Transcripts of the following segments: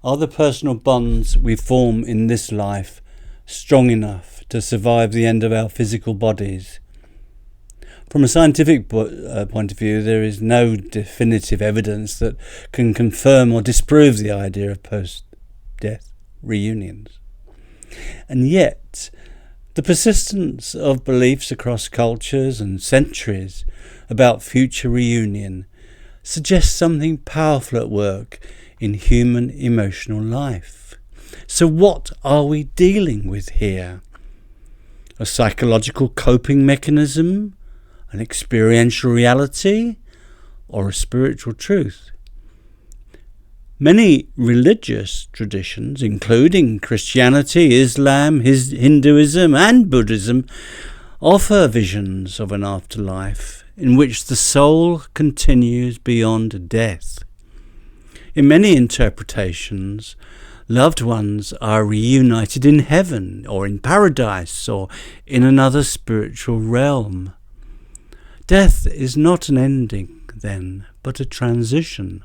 Are the personal bonds we form in this life strong enough to survive the end of our physical bodies? From a scientific point of view, there is no definitive evidence that can confirm or disprove the idea of post-death reunions. And yet, the persistence of beliefs across cultures and centuries about future reunion suggests something powerful at work in human emotional life. So what are we dealing with here? A psychological coping mechanism? An experiential reality? Or a spiritual truth? Many religious traditions, including Christianity, Islam, Hinduism and Buddhism, offer visions of an afterlife in which the soul continues beyond death. In many interpretations, loved ones are reunited in heaven or in paradise or in another spiritual realm. Death is not an ending, then, but a transition.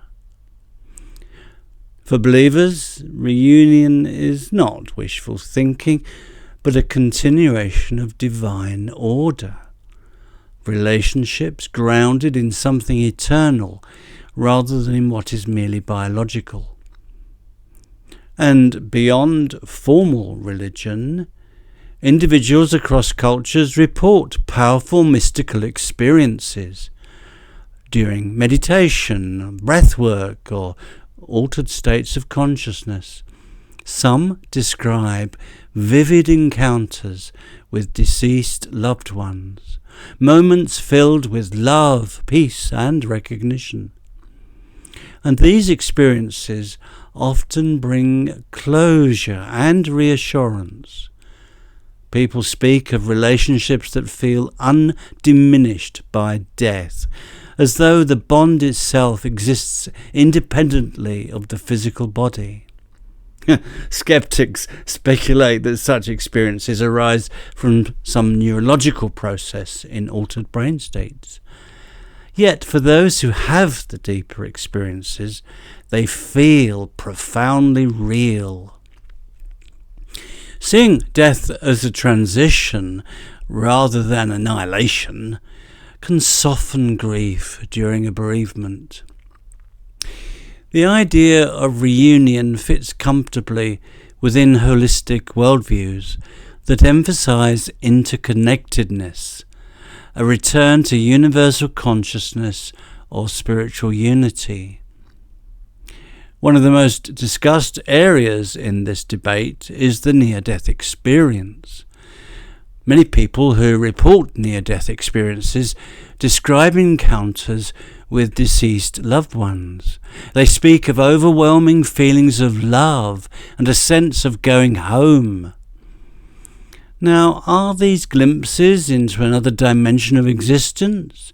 For believers, reunion is not wishful thinking, but a continuation of divine order. Relationships grounded in something eternal rather than in what is merely biological. And beyond formal religion, individuals across cultures report powerful mystical experiences during meditation, breathwork, or altered states of consciousness. Some describe vivid encounters with deceased loved ones, moments filled with love, peace, and recognition. And these experiences often bring closure and reassurance. People speak of relationships that feel undiminished by death, as though the bond itself exists independently of the physical body. Skeptics speculate that such experiences arise from some neurological process in altered brain states. Yet for those who have the deeper experiences, they feel profoundly real. Seeing death as a transition rather than annihilation can soften grief during a bereavement. The idea of reunion fits comfortably within holistic worldviews that emphasize interconnectedness, a return to universal consciousness or spiritual unity. One of the most discussed areas in this debate is the near-death experience. Many people who report near-death experiences describe encounters with deceased loved ones. They speak of overwhelming feelings of love and a sense of going home. Now, are these glimpses into another dimension of existence?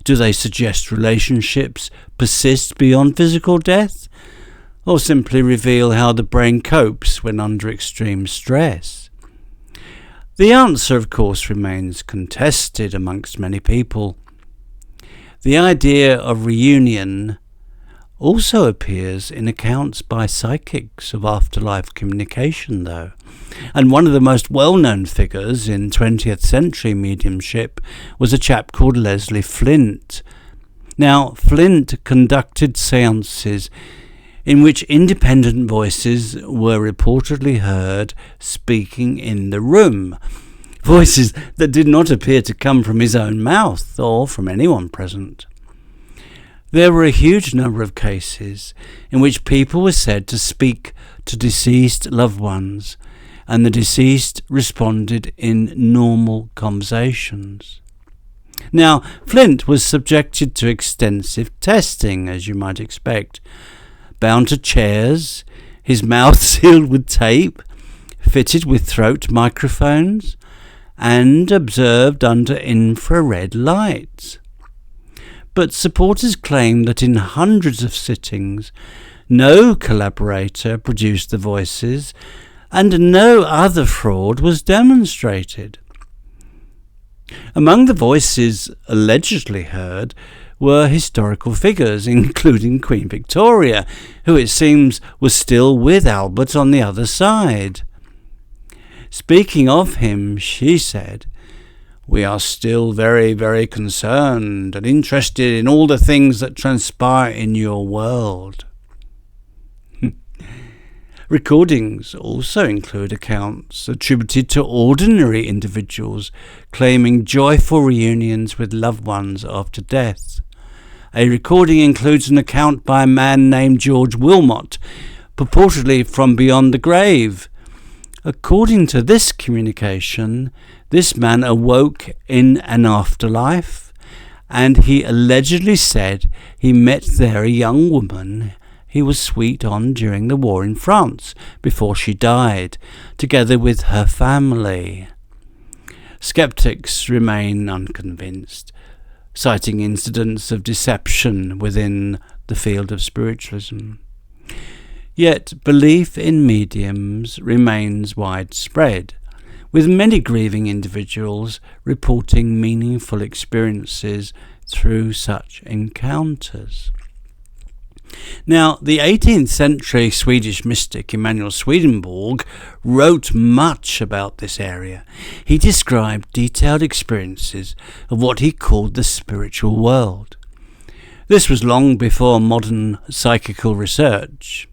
Do they suggest relationships persist beyond physical death? Or simply reveal how the brain copes when under extreme stress? The answer, of course, remains contested amongst many people. The idea of reunion also appears in accounts by psychics of afterlife communication, though, and one of the most well-known figures in 20th century mediumship was a chap called Leslie Flint. Now, Flint conducted seances in which independent voices were reportedly heard speaking in the room, voices that did not appear to come from his own mouth or from anyone present. There were a huge number of cases in which people were said to speak to deceased loved ones, and the deceased responded in normal conversations. Now, Flint was subjected to extensive testing, as you might expect, bound to chairs, his mouth sealed with tape, fitted with throat microphones, and observed under infrared lights. But supporters claim that in hundreds of sittings, no collaborator produced the voices, and no other fraud was demonstrated. Among the voices allegedly heard were historical figures, including Queen Victoria, who it seems was still with Albert on the other side. Speaking of him, she said, "We are still very, very concerned and interested in all the things that transpire in your world." Recordings also include accounts attributed to ordinary individuals claiming joyful reunions with loved ones after death. A recording includes an account by a man named George Wilmot, purportedly from beyond the grave. According to this communication, this man awoke in an afterlife, and he allegedly said he met there a young woman he was sweet on during the war in France before she died, together with her family. Skeptics remain unconvinced, citing incidents of deception within the field of spiritualism. Yet belief in mediums remains widespread, with many grieving individuals reporting meaningful experiences through such encounters. Now, the 18th century Swedish mystic Emanuel Swedenborg wrote much about this area. He described detailed experiences of what he called the spiritual world. This was long before modern psychical research.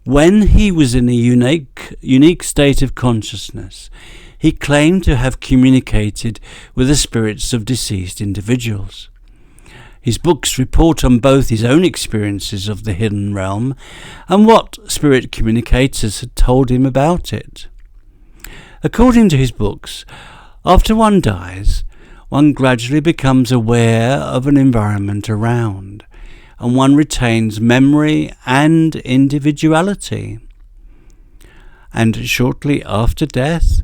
When he was in a unique state of consciousness, he claimed to have communicated with the spirits of deceased individuals. His books report on both his own experiences of the hidden realm and what spirit communicators had told him about it. According to his books, after one dies, one gradually becomes aware of an environment around, and one retains memory and individuality. And shortly after death,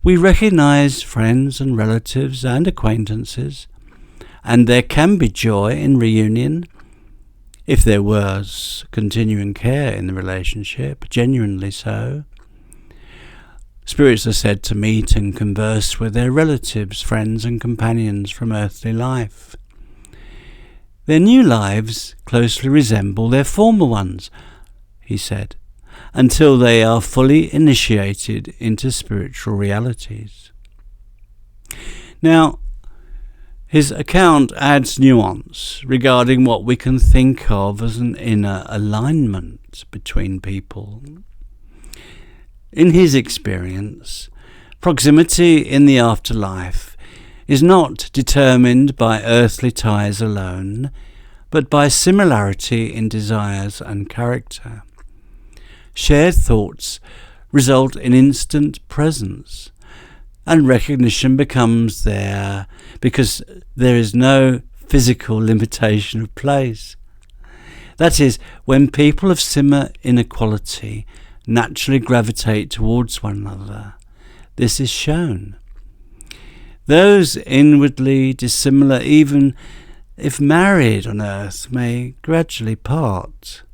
we recognize friends and relatives and acquaintances, and there can be joy in reunion, if there was continuing care in the relationship, genuinely so. Spirits are said to meet and converse with their relatives, friends and companions from earthly life. Their new lives closely resemble their former ones, he said, until they are fully initiated into spiritual realities. Now, his account adds nuance regarding what we can think of as an inner alignment between people. In his experience, proximity in the afterlife is not determined by earthly ties alone, but by similarity in desires and character. Shared thoughts result in instant presence, and recognition becomes there because there is no physical limitation of place. That is, when people of similar inequality naturally gravitate towards one another, this is shown. Those inwardly dissimilar, even if married on earth, may gradually part.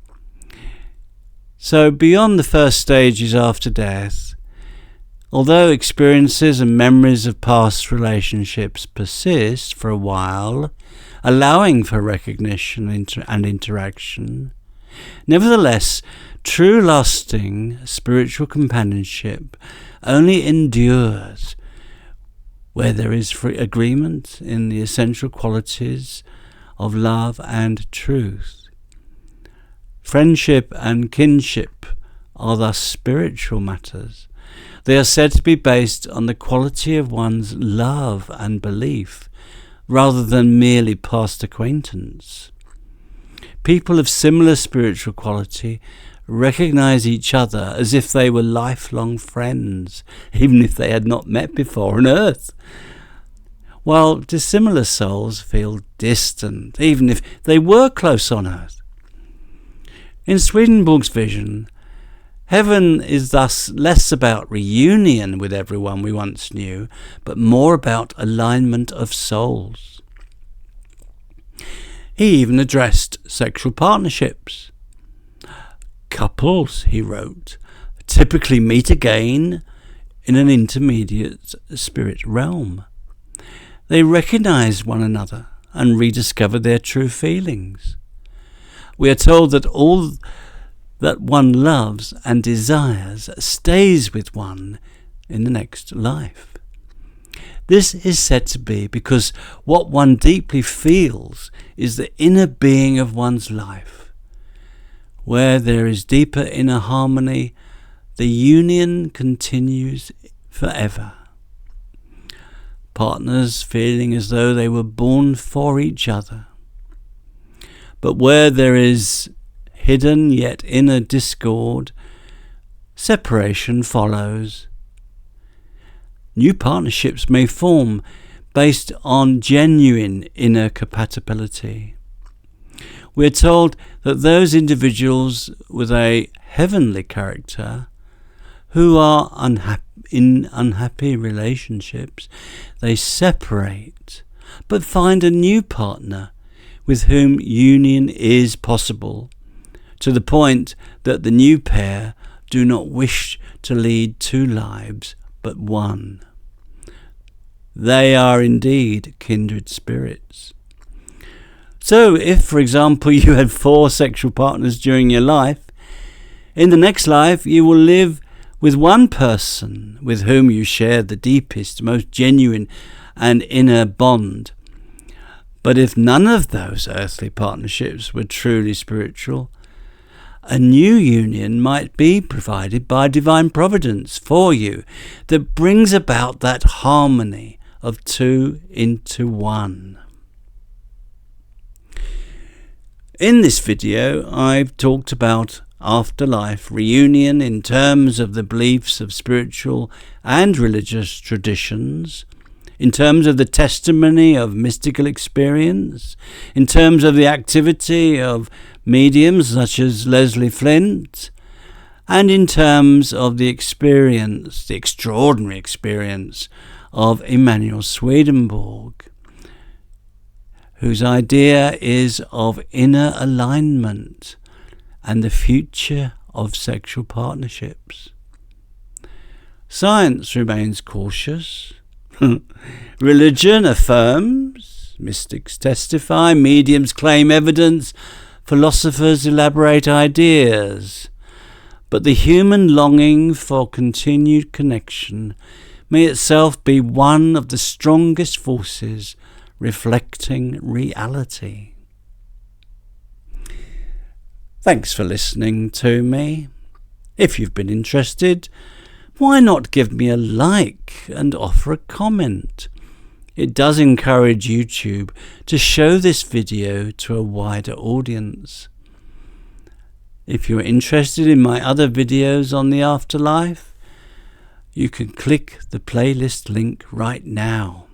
So beyond the first stages after death, although experiences and memories of past relationships persist for a while, allowing for recognition and interaction, nevertheless, true lasting spiritual companionship only endures where there is free agreement in the essential qualities of love and truth. Friendship and kinship are thus spiritual matters. They are said to be based on the quality of one's love and belief, rather than merely past acquaintance. People of similar spiritual quality recognize each other as if they were lifelong friends, even if they had not met before on earth, while dissimilar souls feel distant, even if they were close on earth. In Swedenborg's vision, heaven is thus less about reunion with everyone we once knew, but more about alignment of souls. He even addressed sexual partnerships. Couples, he wrote, typically meet again in an intermediate spirit realm. They recognize one another and rediscover their true feelings. We are told that all that one loves and desires stays with one in the next life. This is said to be because what one deeply feels is the inner being of one's life. Where there is deeper inner harmony, the union continues forever. Partners feeling as though they were born for each other. But where there is hidden yet inner discord, separation follows. New partnerships may form based on genuine inner compatibility. We are told that those individuals with a heavenly character who are in unhappy relationships, they separate but find a new partner with whom union is possible, to the point that the new pair do not wish to lead two lives but one. They are indeed kindred spirits. So if, for example, you had 4 sexual partners during your life, in the next life you will live with one person with whom you share the deepest, most genuine and inner bond. But if none of those earthly partnerships were truly spiritual, a new union might be provided by divine providence for you that brings about that harmony of 2 into 1. In this video, I've talked about afterlife reunion in terms of the beliefs of spiritual and religious traditions, in terms of the testimony of mystical experience, in terms of the activity of mediums such as Leslie Flint, and in terms of the experience, the extraordinary experience of Emanuel Swedenborg, whose idea is of inner alignment and the future of sexual partnerships. Science remains cautious. Religion affirms, mystics testify, mediums claim evidence, philosophers elaborate ideas. But the human longing for continued connection may itself be one of the strongest forces reflecting reality. Thanks for listening to me. If you've been interested, why not give me a like and offer a comment? It does encourage YouTube to show this video to a wider audience. If you're interested in my other videos on the afterlife, you can click the playlist link right now.